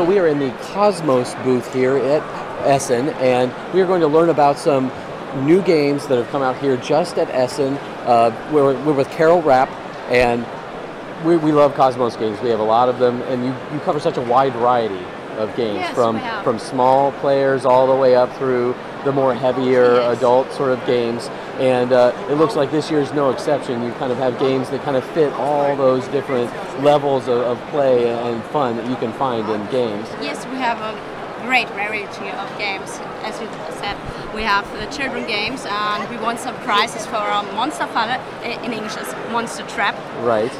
we are in the Kosmos booth here at Essen, and we are going to learn about some new games that have come out here just at Essen. We're with Rapp, and we love Kosmos games. We have a lot of them, and you cover such a wide variety of games, from small players all the way up through the more heavier adult sort of games. And it looks like this year's no exception. You kind of have games that kind of fit all those different levels of play and fun that you can find in games. Yes, we have a great variety of games. As you said, we have children games, and we won some prizes for our Monster Falle, in English is Monster Trap. Right.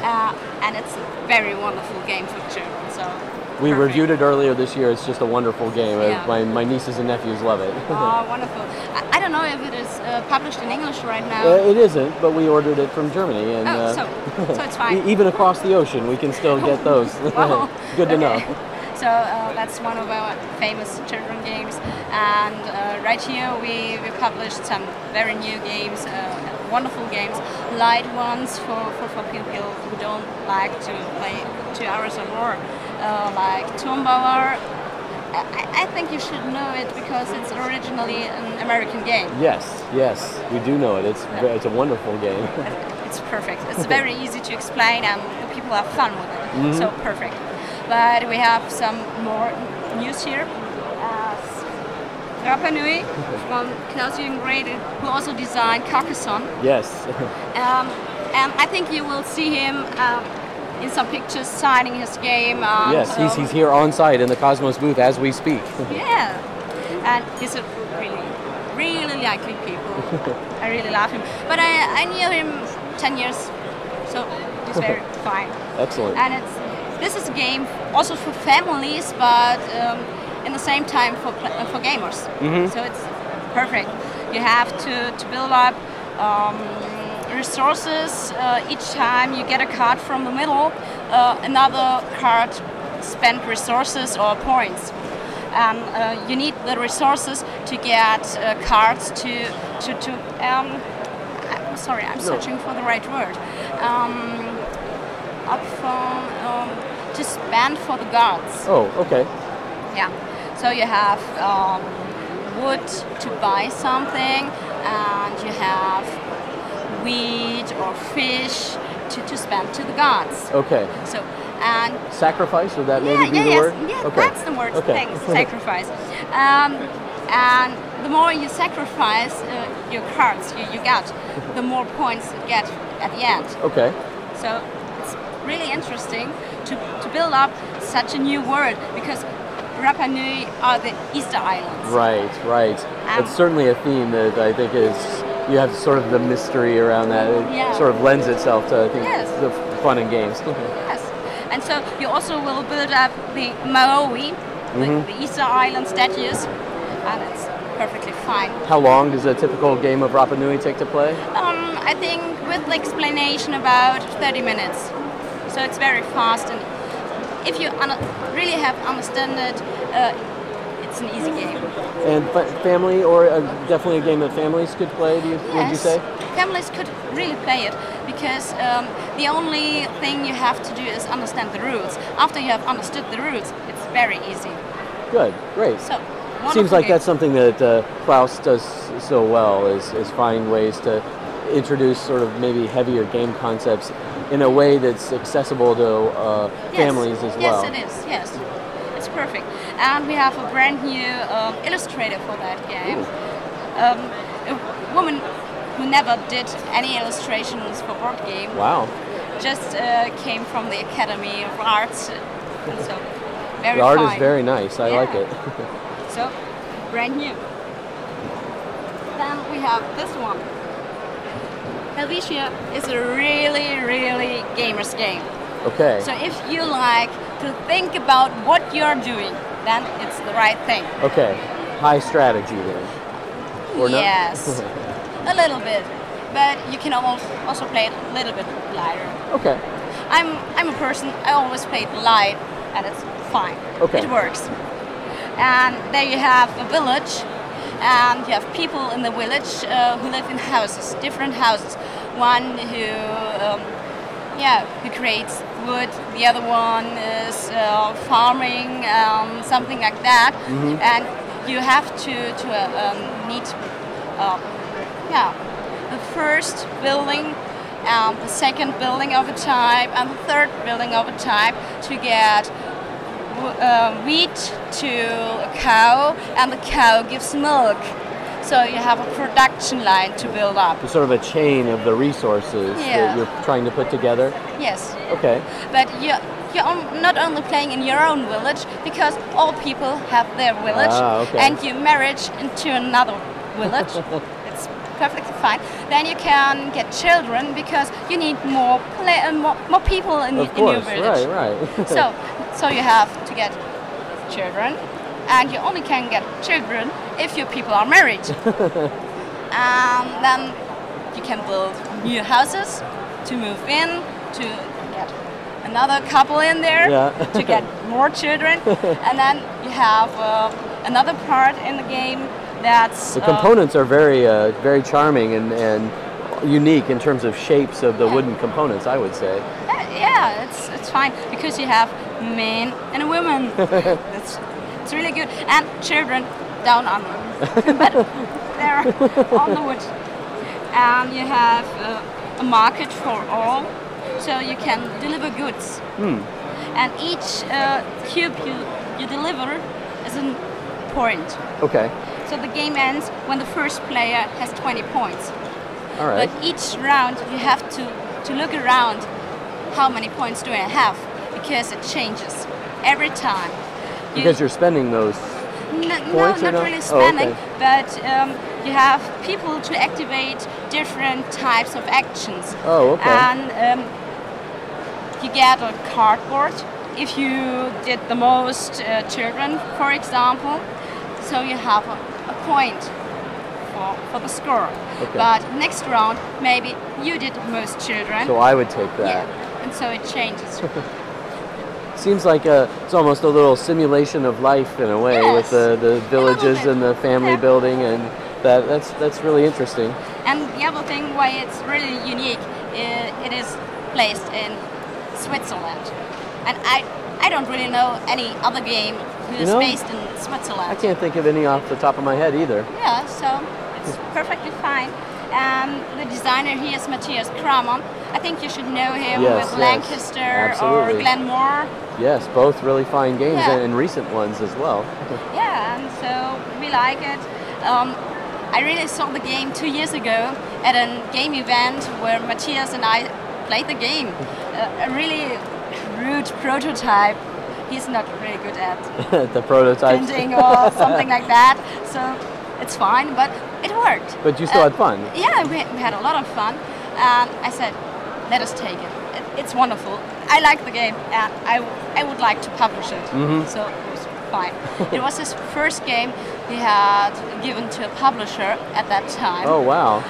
And it's a very wonderful game for children. So. We Perfect. reviewed it earlier this year. It's just a wonderful game. Yeah. My nieces and nephews love it. Oh, wonderful. I don't know if it is published in English right now. It isn't, but we ordered it from Germany. And, so it's fine. Even across the ocean, we can still get those. Wow. Good to know. So that's one of our famous children games. And right here we published some very new games, wonderful games, light ones for people who don't like to play 2 hours or more. Like Turmbauer. I think you should know it because it's originally an American game. Yes, we do know it. It's a wonderful game. It's perfect. It's very easy to explain, and the people have fun with it. Mm-hmm. So perfect. But we have some more news here. Rapa Nui from Klaus-Jürgen Wrede, who also designed Carcassonne. Yes. And I think you will see him in some pictures signing his game. Yes, he's here on site in the Kosmos booth as we speak. Yeah, and he's a really likely people. I really love him. But I knew him 10 years, so he's very fine. Excellent. And this is a game also for families, but in the same time for gamers. Mm-hmm. So it's perfect. You have to build up resources. Each time you get a card from the middle, another card spend resources or points. And you need the resources to get cards I'm sorry, I'm searching for the right word. To spend for the guards. Oh, okay. Yeah. So you have wood to buy something, and you have wheat or fish to spend to the gods. Okay. So and sacrifice, would that maybe be the word? Yeah, okay. That's the word. Okay. Thanks. Sacrifice. And the more you sacrifice your cards you get, the more points you get at the end. Okay. So it's really interesting to build up such a new world, because Rapa Nui are the Easter Islands. Right. It's certainly a theme that I think you have sort of the mystery around that. It sort of lends itself to, I think, the fun in games. Yes. And so you also will build up the Maui, the Easter Island statues, and it's perfectly fine. How long does a typical game of Rapa Nui take to play? I think with the explanation about 30 minutes. So it's very fast, and if you really have understand it, it's an easy game. And family, or definitely a game that families could play, would you say? Families could really play it, because the only thing you have to do is understand the rules. After you have understood the rules, it's very easy. Good, great. So, seems like that's something that Klaus does so well, is find ways to introduce sort of maybe heavier game concepts in a way that's accessible to families as well. Yes, it is. Yes, it's perfect. And we have a brand new illustrator for that game. A woman who never did any illustrations for board game. Wow. Just came from the Academy of Arts. So very the art fine. is very nice. I like it. So brand new. Then we have this one. Helvetia is a really gamers game. Okay. So if you like to think about what you're doing, then it's the right thing. Okay. High strategy then. Or yes. not? A little bit. But you can also play it a little bit lighter. Okay. I'm a person, I always play it light, and it's fine. Okay. It works. And there you have a village, and you have people in the village who live in houses, different houses. One who creates wood, the other one is farming, something like that, and you have to need the first building, the second building of a type, and the third building of a type to get wheat to a cow, and the cow gives milk. So you have a production line to build up. Sort of a chain of the resources that you're trying to put together? Yes. Okay. But you're not only playing in your own village, because all people have their village, and you marriage into another village. It's perfectly fine. Then you can get children, because you need more people in your village. Right. So you have to get children, and you only can get children if your people are married. And then you can build new houses to move in, to get another couple in there, to get more children. And then you have another part in the game that's... The components are very charming and unique in terms of shapes of the wooden components, I would say. Yeah, it's fine, because you have men and women. It's really good. And children down under. But they're on the wood. And you have a market for all, so you can deliver goods. And each cube you deliver is a point. Okay. So the game ends when the first player has 20 points. All right. But each round you have to look around, how many points do I have? Because it changes every time. Because you're spending those points? No, not really spending, but you have people to activate different types of actions. Oh, okay. And you get a cardboard if you did the most children, for example. So you have a point for the score. Okay. But next round, maybe you did the most children. So I would take that. Yeah, and so it changes. Seems like it's almost a little simulation of life in a way, with the villages and the family building, and that's really interesting. And the other thing why it's really unique, it is placed in Switzerland, and I don't really know any other game who is based in Switzerland. I can't think of any off the top of my head either. Yeah, so it's perfectly fine. The designer here is Matthias Cramer. I think you should know him with Lancaster or Glenmore. Yes, both really fine games and recent ones as well. Yeah, and so we like it. I really saw the game 2 years ago at a game event where Matthias and I played the game. A really rude prototype. He's not really good at the prototypes printing or something like that, so it's fine, but it worked. But you still had fun. Yeah, we had a lot of fun. I said, let us take it. It's wonderful. I like the game, and I would like to publish it. So it was fine. It was his first game he had given to a publisher at that time. Oh, wow.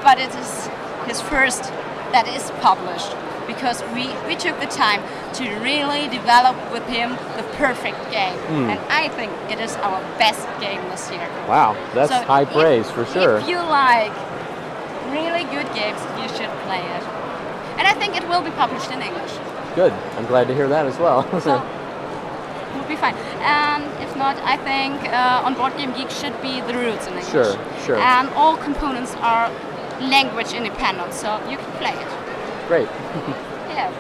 But it is his first that is published, because we took the time to really develop with him the perfect game. And I think it is our best game this year. Wow, that's high praise for sure. If you like really good games, you should play it. And I think it will be published in English. Good, I'm glad to hear that as well. So, it will be fine. And if not, I think on Board Game Geek should be the rules in English. Sure. And all components are language independent, so you can play it. Great. Yeah.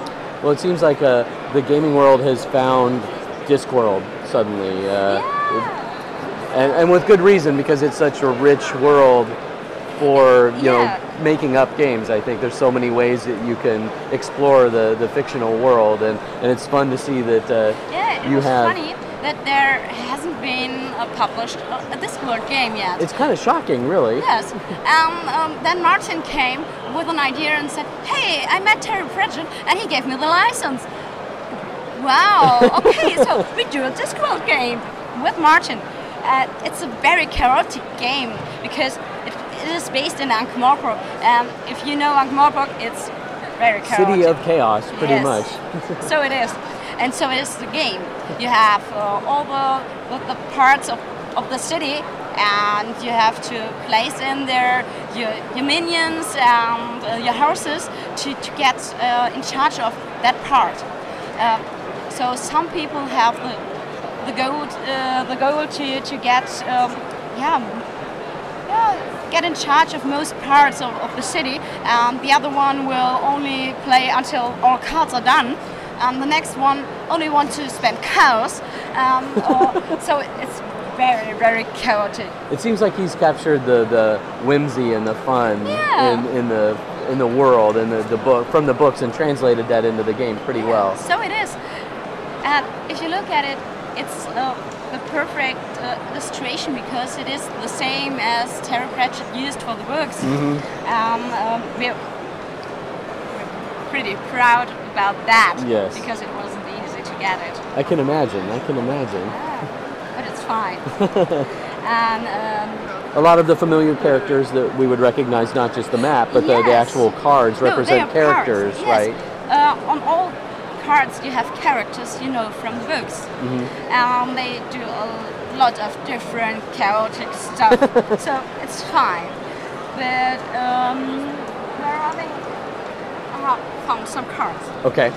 Well, it seems like the gaming world has found Discworld suddenly. And with good reason, because it's such a rich world for making up games. I think there's so many ways that you can explore the fictional world, and it's fun to see that it was funny that there hasn't been published a Discworld game yet. It's kind of shocking, really. Yes. Then Martin came with an idea and said, hey, I met Terry Pratchett and he gave me the license. Wow, okay, so we do a Discworld game with Martin. It's a very chaotic game because it is based in Ankh Morpork. If you know Ankh Morpork, it's very chaotic. City of chaos, pretty much. So it is. And so is the game. You have all the parts of the city, and you have to place in there your minions and your horses to get in charge of that part. So some people have the goal to get get in charge of most parts of the city, and the other one will only play until all cards are done, and the next one only wants to spend cows. So it's very, very chaotic. It seems like he's captured the whimsy and the fun in the world and the book from the books and translated that into the game pretty well. So it is. And if you look at it, it's the perfect illustration because it is the same as Terry Pratchett used for the books. We're pretty proud about that. Yes. Because it wasn't easy to get it. I can imagine. But it's fine. And a lot of the familiar characters that we would recognize, not just the map, but the actual cards represent characters, cards. Yes. right? On all cards you have characters you know from the books. They do a lot of different chaotic stuff, so it's fine. But where are they? Found some cards. Okay.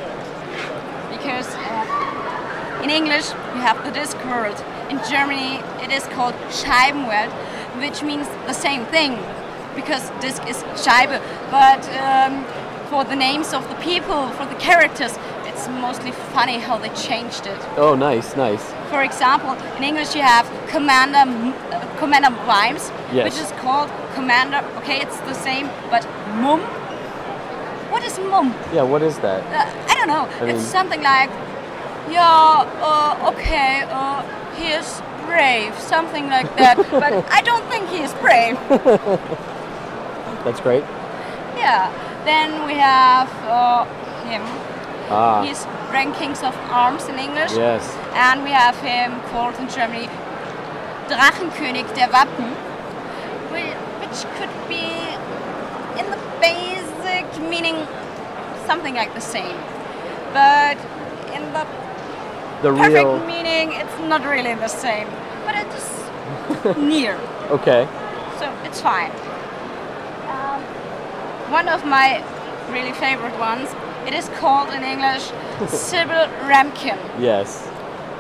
Because in English you have the disc world. In Germany it is called Scheibenwelt, which means the same thing because disc is Scheibe. But for the names of the people, for the characters, it's mostly funny how they changed it. Oh, nice. For example, in English you have Commander Vimes, yes. which is called Commander. Okay, it's the same, but Mum. What is Mum? Yeah, what is that? I don't know. It's something like, he is brave, something like that. But I don't think he is brave. That's great. Yeah. Then we have him. He's Rankings of Arms in English. Yes. And we have him called in Germany Drachenkönig der Wappen, which could be in the basic meaning something like the same. But in the perfect real meaning, it's not really the same. But it's near. Okay. So it's fine. One of my really favorite ones, it is called in English Sybil Ramkin. Yes.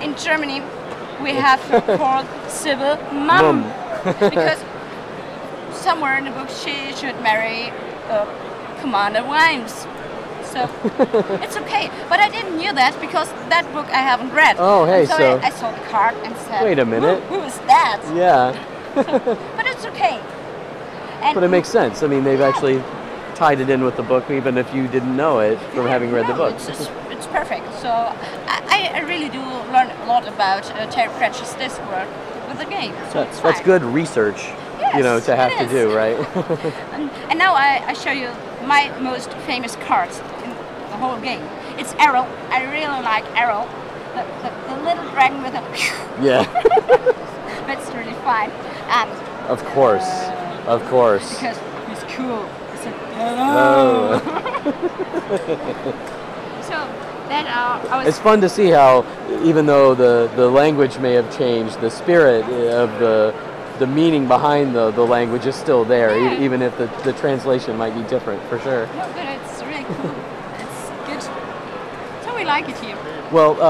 In Germany, we have her called Sybil Mum. Because somewhere in the book she should marry Commander Vimes. So it's okay. But I didn't knew that because that book I haven't read. Oh, hey, so I saw the card and said, wait a minute. Who is that? Yeah. But it's okay. And but it makes sense. I mean, they've actually tied it in with the book, even if you didn't know it from having read the book. It's perfect. So I really do learn a lot about Terry Pratchett's this work with the game. So that's good research, yes, to have to do, right? and now I show you my most famous cards in the whole game. It's Errol. I really like Errol, the little dragon with a. Yeah. That's really fine. And of course. Because he's cool. Oh. So then it's fun to see how, even though the language may have changed, the spirit of the meaning behind the language is still there, even if the translation might be different, for sure. No, but it's really cool. It's good. So we like it here. Well,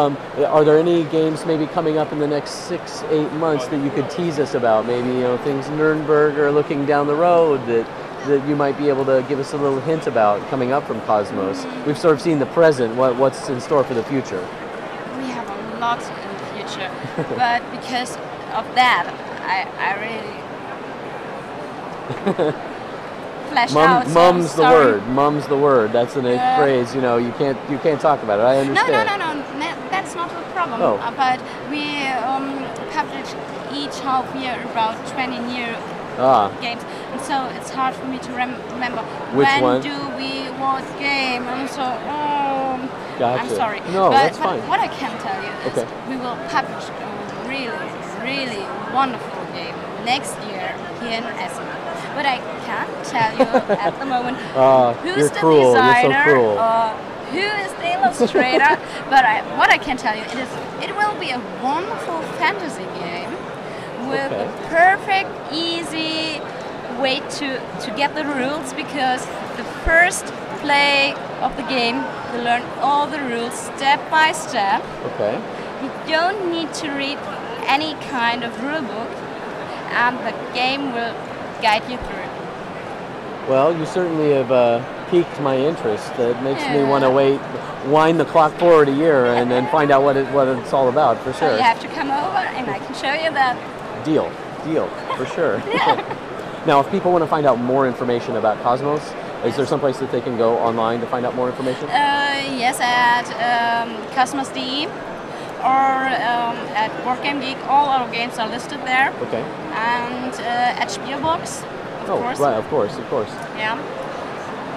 are there any games maybe coming up in the next 6-8 months that you could tease us about? Maybe things Nuremberg or looking down the road that you might be able to give us a little hint about coming up from Kosmos. We've sort of seen the present. What's in store for the future? We have a lot in the future, but because of that, I really flashed out. Mum's the word. Mum's the word. That's a phrase. You can't talk about it. I understand. No. That's not the problem. Oh. But we publish each half year about 20 new games, and so it's hard for me to remember when do we what game. And so gotcha. I'm sorry. No, that's fine. What I can tell you is we will publish a really wonderful game next year here in Essen. But I can't tell you at the moment who's the designer or who is the illustrator. But what I can tell you it will be a wonderful fantasy game with a perfect, easy way to get the rules, because the first play of the game You learn all the rules step by step. Okay. You don't need to read any kind of rule book, and the game will guide you through. Well, you certainly have piqued my interest. It makes me want to wind the clock forward a year and then find out what it's all about, for sure. So you have to come over and I can show you that. Deal, for sure. Now, if people want to find out more information about Kosmos, is there some place that they can go online to find out more information? Yes, at Kosmos.de or at Board Game Geek. All our games are listed there. Okay. And at Spielbox, of course. Right, of course. Yeah.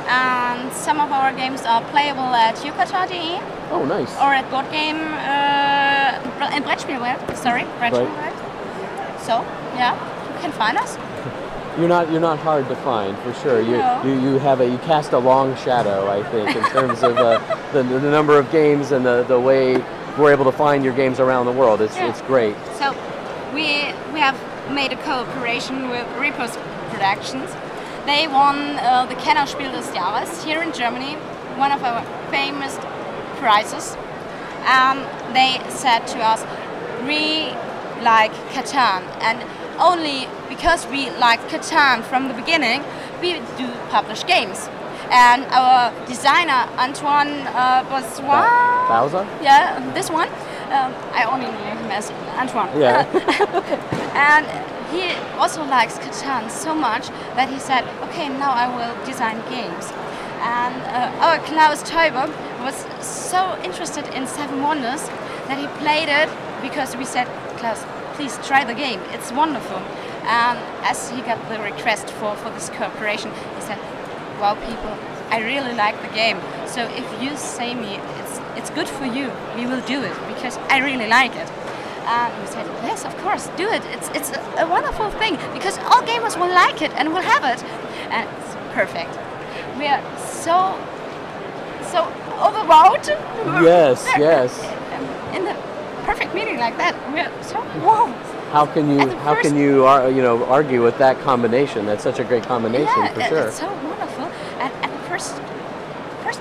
And some of our games are playable at Yucata.de. Oh, nice. Or at Board Game in Brettspielwelt. Brettspielwelt. So, yeah, you can find us. You're not hard to find, for sure. You cast a long shadow, I think, in terms of the number of games and the way we're able to find your games around the world. It's great. So we have made a cooperation with Repos Productions. They won the Kennerspiel des Jahres here in Germany, one of our famous prizes. They said to us, we like Catan, and only because we like Catan from the beginning, we do publish games. And our designer, Antoine Bowser? Yeah, this one. I only know him as Antoine. Yeah. And he also likes Catan so much that he said, okay, now I will design games. And our Klaus-Jürgen was so interested in Seven Wonders that he played it because we said, Klaus, please try the game, it's wonderful. And as he got the request for this cooperation, he said, wow, people, I really like the game. So if you say me it's good for you, we will do it because I really like it. And we said, yes, of course, do it. It's a wonderful thing because all gamers will like it and will have it. And it's perfect. We are so overwhelmed. Yes. In the perfect meaning like that, we are so wow. How can you argue with that combination? That's such a great combination, for sure. It's so wonderful. At the first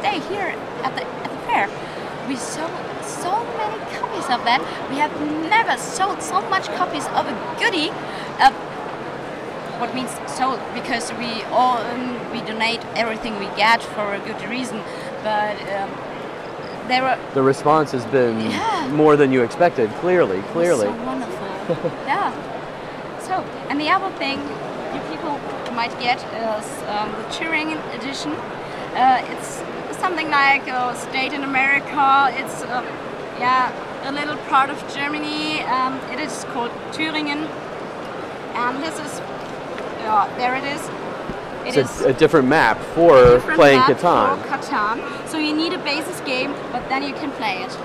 day here at the fair, we sold so many copies of that. We have never sold so much copies of a goodie. What means sold? Because we donate everything we get for a good reason. But the response has been more than you expected. Clearly. So wonderful. Yeah. So, and the other thing you people might get is the Turing edition. It's something like a state in America. It's a little part of Germany. It is called Thüringen, and this is there it is. It's a different map for playing Catan. So you need a basis game, but then you can play it.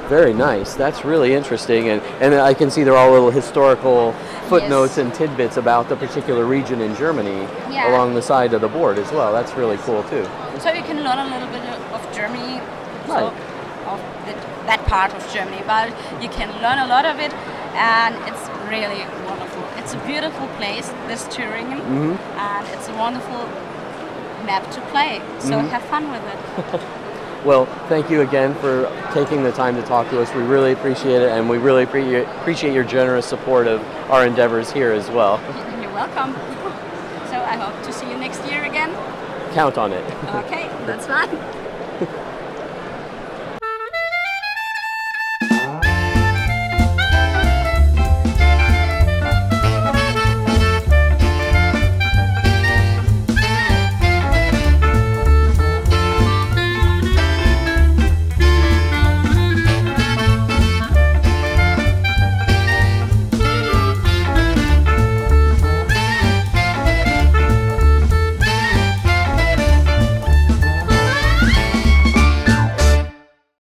Very nice. That's really interesting, and I can see there are all little historical footnotes and tidbits about the particular region in Germany along the side of the board as well. That's really cool too. So you can learn a little bit of Germany, right. of that part of Germany, but you can learn a lot of it, and it's really wonderful. It's a beautiful place, this Thüringen, and it's a wonderful map to play. So have fun with it. Well, thank you again for taking the time to talk to us. We really appreciate it, and we really appreciate your generous support of our endeavors here as well. You're welcome. So I hope to see you next year again. Count on it. Okay, that's fine.